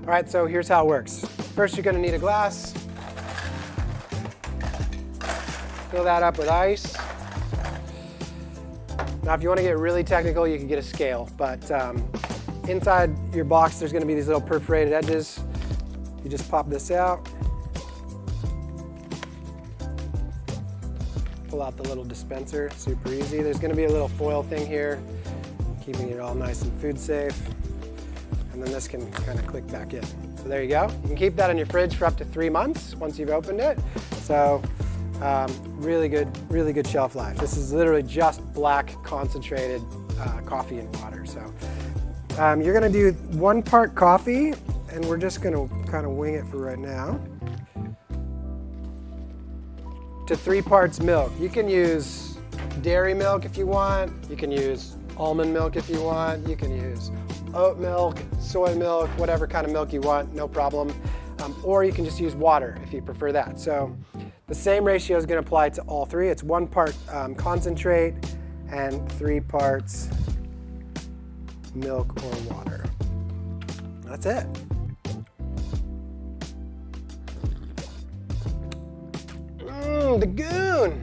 All right, so here's how it works. First, you're gonna need a glass. Fill that up with ice. Now, if you want to get really technical, you can get a scale, but inside your box, there's going to be these little perforated edges. You just pop this out, pull out the little dispenser, super easy. There's going to be a little foil thing here, keeping it all nice and food safe, and then this can kind of click back in. So there you go. You can keep that in your fridge for up to 3 months once you've opened it. So really good shelf life. This is literally just black concentrated coffee and water. So you're gonna do 1 part coffee, and we're just gonna kind of wing it for right now, to 3 parts milk. You can use dairy milk if you want. You can use almond milk if you want. You can use oat milk, soy milk, whatever kind of milk you want, no problem. Or you can just use water if you prefer that. So the same ratio is going to apply to all 3. It's 1 part concentrate and 3 parts milk or water. That's it. The goon.